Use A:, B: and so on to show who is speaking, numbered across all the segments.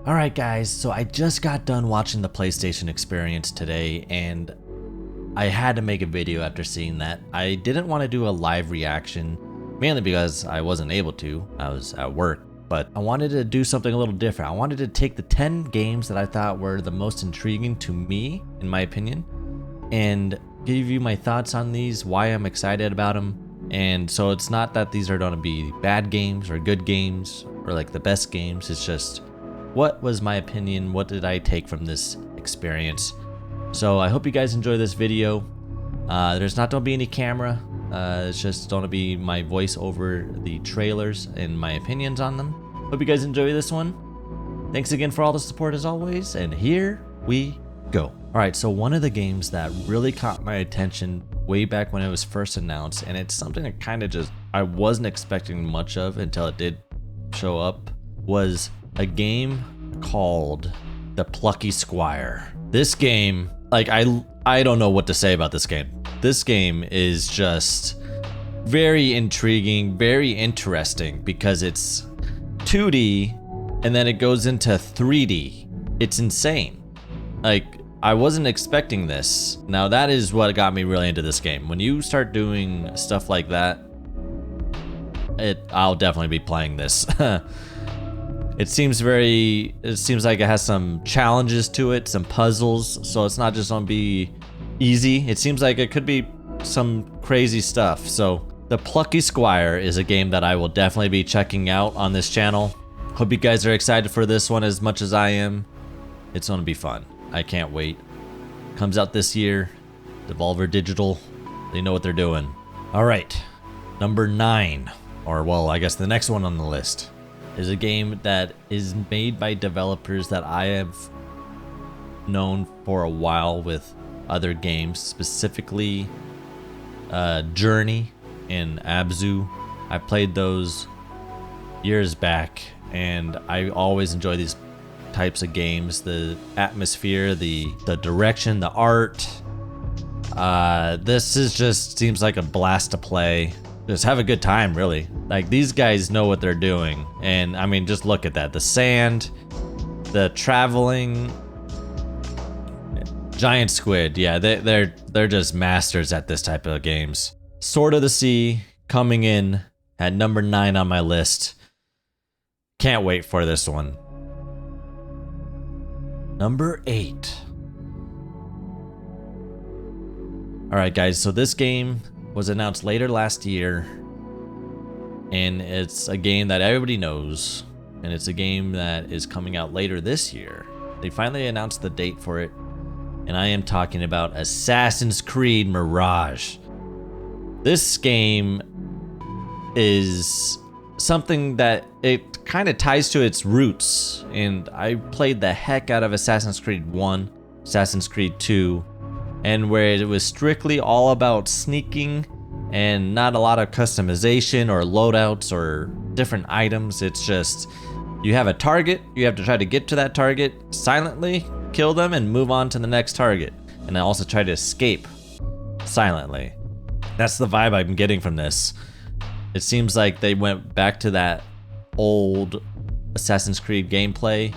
A: Alright guys, so I just got done watching the PlayStation Experience today and I had to make a video after seeing that. I didn't want to do a live reaction, mainly because I wasn't able to. I was at work, but I wanted to do something a little different. I wanted to take the 10 games that I thought were the most intriguing to me, in my opinion, and give you my thoughts on these, why I'm excited about them. And so it's not that these are going to be bad games or good games or like the best games. It's just what was my opinion, what did I take from this experience. So I hope you guys enjoy this video. There's not going to be any camera. It's just going to be my voice over the trailers and my opinions on them. Hope you guys enjoy this one. Thanks again for all the support as always, and here we go. Alright, so one of the games that really caught my attention way back when it was first announced, and it's something that kind of just I wasn't expecting much of until it did show up, was a game called The Plucky Squire. This game, like I don't know what to say about this game. This game is just very intriguing, very interesting because it's 2D and then it goes into 3D. It's insane. Like, I wasn't expecting this. Now that is what got me really into this game. When you start doing stuff like that, I'll definitely be playing this. It seems like it has some challenges to it, some puzzles, so it's not just gonna be easy. It seems like it could be some crazy stuff. So The Plucky Squire is a game that I will definitely be checking out on this channel. Hope you guys are excited for this one as much as I am. It's gonna be fun. I can't wait. Comes out this year. Devolver Digital, they know what they're doing. All right, number 9, or well, I guess the next one on the list, is a game that is made by developers that I have known for a while with other games, specifically Journey and Abzu. I played those years back and I always enjoy these types of games. The atmosphere, the direction, the art. This is just seems like a blast to play. Just have a good time, really. Like, these guys know what they're doing. And I mean, just look at that. The sand, the traveling, giant squid. Yeah, they're just masters at this type of games. Sword of the Sea coming in at number 9 on my list. Can't wait for this one. Number 8. All right, guys. So this game was announced later last year, and it's a game that everybody knows, and it's a game that is coming out later this year. They finally announced the date for it, and I am talking about Assassin's Creed Mirage. This game is something that it kind of ties to its roots, and I played the heck out of Assassin's Creed 1, Assassin's Creed 2, and where it was strictly all about sneaking and not a lot of customization or loadouts or different items. It's just, you have a target, you have to try to get to that target silently, kill them, and move on to the next target. And I also try to escape silently. That's the vibe I'm getting from this. It seems like they went back to that old Assassin's Creed gameplay,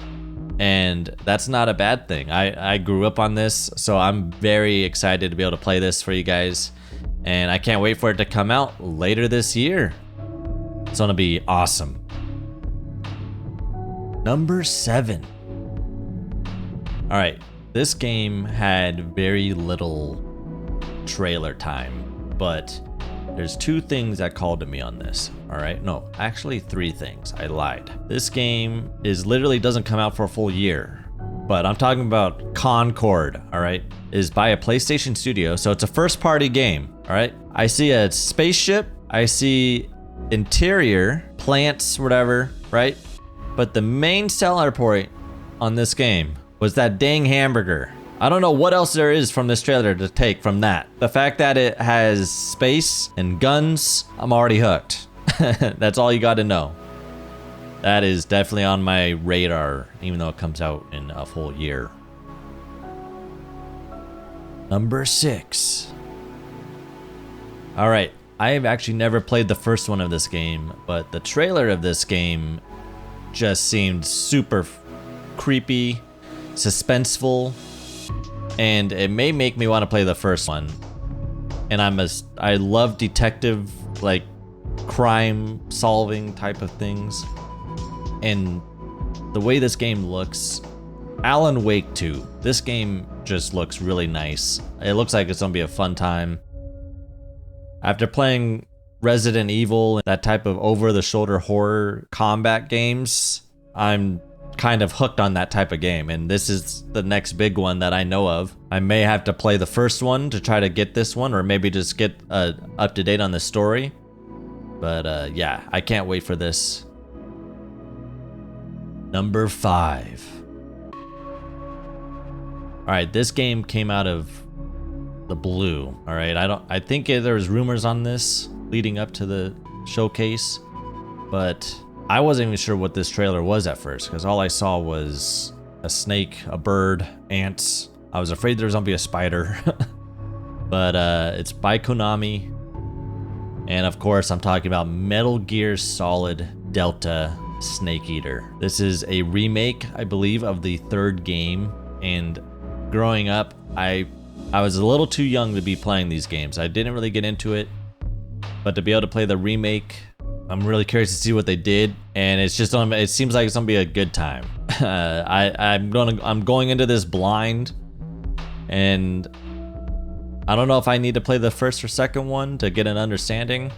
A: and that's not a bad thing. I grew up on this, so I'm very excited to be able to play this for you guys, and I can't wait for it to come out later this year. It's gonna be awesome. Number 7. All right, this game had very little trailer time, but there's 2 things that called to me on this. All right, no, actually 3 things. I lied. This game literally doesn't come out for a full year, but I'm talking about Concord. All right, is by a PlayStation studio, so it's a first-party game. All right, I see a spaceship, I see interior plants, whatever, right? But the main seller point on this game was that dang hamburger. I don't know what else there is from this trailer to take from that. The fact that it has space and guns, I'm already hooked. That's all you got to know. That is definitely on my radar, even though it comes out in a full year. Number 6. All right, I have actually never played the first one of this game, but the trailer of this game just seemed super creepy, suspenseful, and it may make me want to play the first one. And I love detective, like, crime solving type of things. And the way this game looks, Alan Wake 2, this game just looks really nice. It looks like it's gonna be a fun time. After playing Resident Evil, that type of over-the-shoulder horror combat games, I'm kind of hooked on that type of game, and this is the next big one that I know of. I may have to play the first one to try to get this one, or maybe just get up to date on the story. But yeah, I can't wait for this. Number 5. All right, this game came out of the blue. All right, I think there was rumors on this leading up to the showcase, but I wasn't even sure what this trailer was at first, because all I saw was a snake, a bird, ants. I was afraid there was gonna be a spider. But it's by Konami, and of course I'm talking about Metal Gear Solid Delta Snake Eater. This is a remake, I believe, of the third game, and growing up, I was a little too young to be playing these games. I didn't really get into it, but to be able to play the remake, I'm really curious to see what they did, and it seems like it's gonna be a good time. I'm going into this blind, and I don't know if I need to play the first or second one to get an understanding.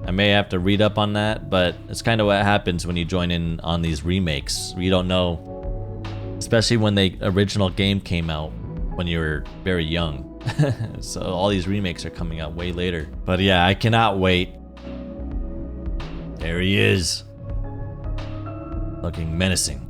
A: I may have to read up on that, but it's kind of what happens when you join in on these remakes. You don't know, especially when the original game came out when you were very young. So all these remakes are coming out way later. But yeah, I cannot wait. There he is, looking menacing.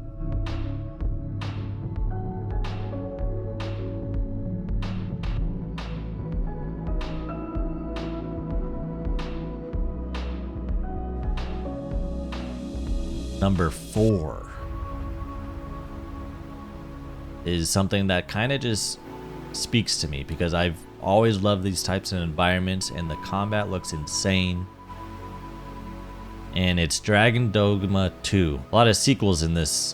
A: Number 4 is something that kind of just speaks to me, because I've always loved these types of environments, and the combat looks insane. And it's Dragon Dogma 2. A lot of sequels in this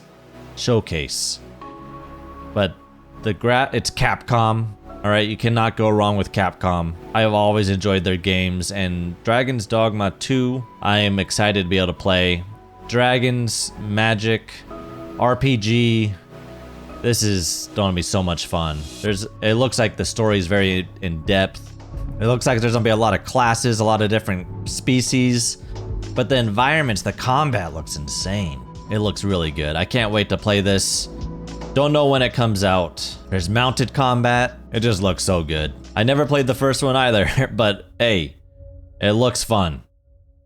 A: showcase, but it's Capcom. All right, you cannot go wrong with Capcom. I have always enjoyed their games, and Dragon's Dogma 2, I am excited to be able to play. Dragons, magic, RPG. This is going to be so much fun. It looks like the story is very in depth. It looks like there's going to be a lot of classes, a lot of different species. But the environments, the combat looks insane. It looks really good. I can't wait to play this. Don't know when it comes out. There's mounted combat. It just looks so good. I never played the first one either, but hey, it looks fun.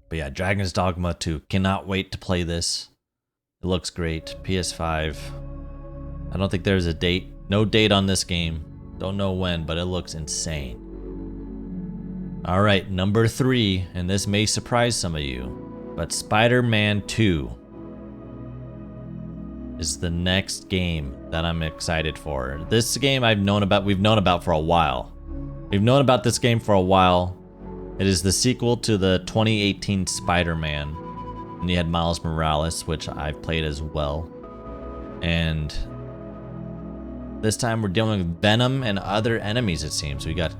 A: But yeah, Dragon's Dogma 2. Cannot wait to play this. It looks great. PS5. I don't think there's a date. No date on this game. Don't know when, but it looks insane. Alright, number 3, and this may surprise some of you, but Spider-Man 2 is the next game that I'm excited for. This game we've known about for a while. We've known about this game for a while. It is the sequel to the 2018 Spider-Man, and you had Miles Morales, which I've played as well. And this time we're dealing with Venom and other enemies, it seems. We got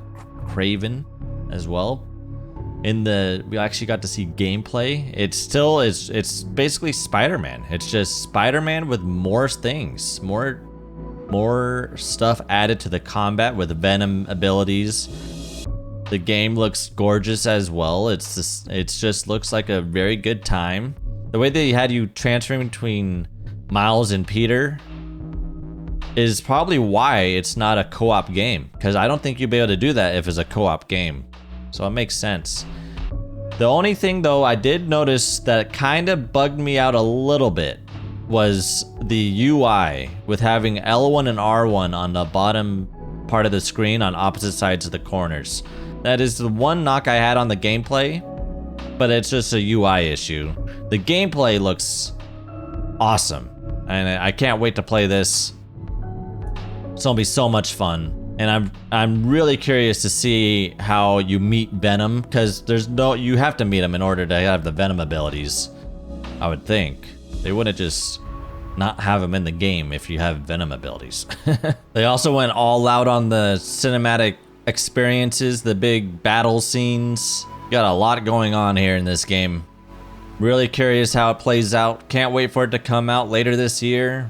A: Kraven as well. We actually got to see gameplay. It's basically Spider-Man. It's just Spider-Man with more things, more stuff added to the combat with Venom abilities. The game looks gorgeous as well. It just looks like a very good time. The way they had you transferring between Miles and Peter is probably why it's not a co-op game, because I don't think you'd be able to do that if it's a co-op game. So it makes sense. The only thing though I did notice that kind of bugged me out a little bit was the UI with having L1 and R1 on the bottom part of the screen on opposite sides of the corners. That is the one knock I had on the gameplay, but it's just a UI issue. The gameplay looks awesome, and I can't wait to play this. It's gonna be so much fun, and I'm really curious to see how you meet Venom, because you have to meet him in order to have the Venom abilities. I would think they wouldn't just not have them in the game if you have Venom abilities. They also went all out on the cinematic experiences, the big battle scenes. Got a lot going on here in this game. Really curious how it plays out. Can't wait for it to come out later this year.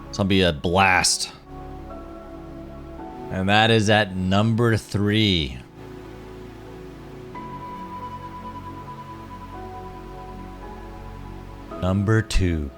A: It's gonna be a blast. And that is at number 3. Number 2.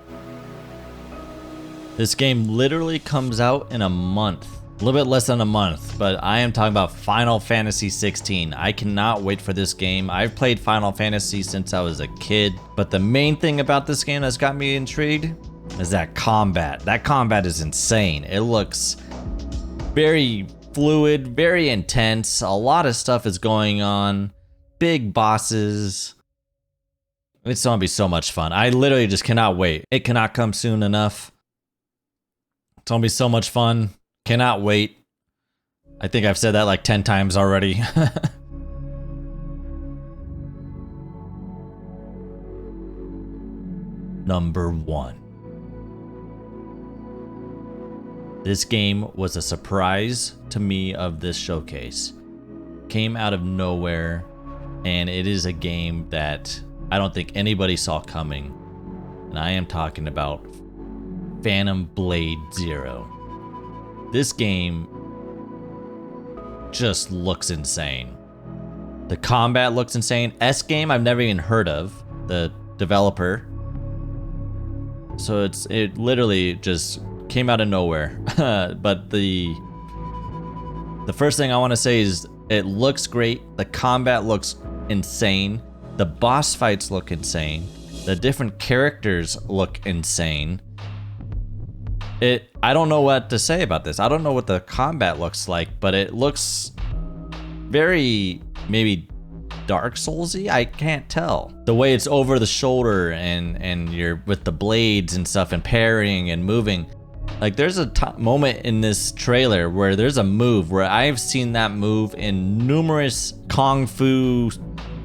A: This game literally comes out in a month. A little bit less than a month, but I am talking about Final Fantasy 16. I cannot wait for this game. I've played Final Fantasy since I was a kid, but the main thing about this game that's got me intrigued is that combat. That combat is insane. It looks very fluid, very intense. A lot of stuff is going on. Big bosses. It's gonna be so much fun. I literally just cannot wait. It cannot come soon enough. It's gonna be so much fun. Cannot wait. I think I've said that like 10 times already. Number 1. This game was a surprise to me of this showcase. Came out of nowhere, and it is a game that I don't think anybody saw coming. And I am talking about Phantom Blade Zero. This game just looks insane. The combat looks insane. S-Game I've never even heard of, the developer. So it literally just came out of nowhere. But the first thing I want to say is it looks great. The combat looks insane. The boss fights look insane. The different characters look insane. I don't know what to say about this. I don't know what the combat looks like, but it looks very maybe Dark Souls-y? I can't tell. The way it's over the shoulder and you're with the blades and stuff and parrying and moving. Like there's a moment in this trailer where there's a move where I've seen that move in numerous Kung Fu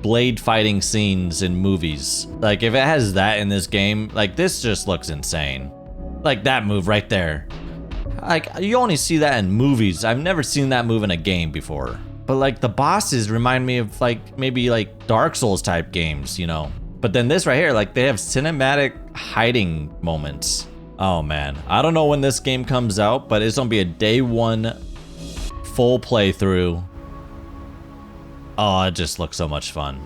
A: blade fighting scenes in movies. Like if it has that in this game, like this just looks insane. Like that move right there. Like you only see that in movies. I've never seen that move in a game before. But like the bosses remind me of like maybe like Dark Souls type games, you know. But then this right here, like they have cinematic hiding moments. Oh man, I don't know when this game comes out, but it's gonna be a day 1 full playthrough. Oh, it just looks so much fun.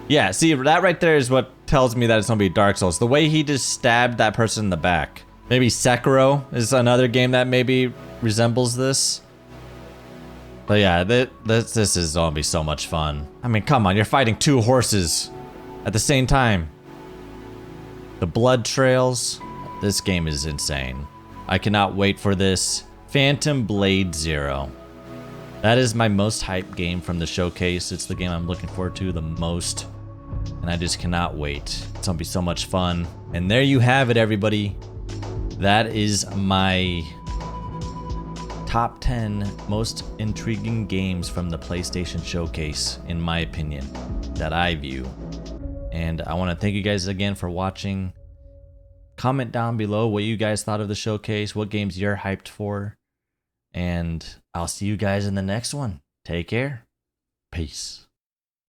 A: Yeah, see, that right there is what tells me that it's gonna be Dark Souls. The way he just stabbed that person in the back. Maybe Sekiro is another game that maybe resembles this. But yeah, this is gonna be so much fun. I mean, come on, you're fighting 2 horses at the same time. The blood trails. This game is insane. I cannot wait for this. Phantom Blade Zero. That is my most hyped game from the showcase. It's the game I'm looking forward to the most. And I just cannot wait. It's gonna be so much fun. And there you have it, everybody. That is my top 10 most intriguing games from the PlayStation Showcase, in my opinion, that I view. And I want to thank you guys again for watching. Comment down below what you guys thought of the showcase, what games you're hyped for. And I'll see you guys in the next one. Take care. Peace.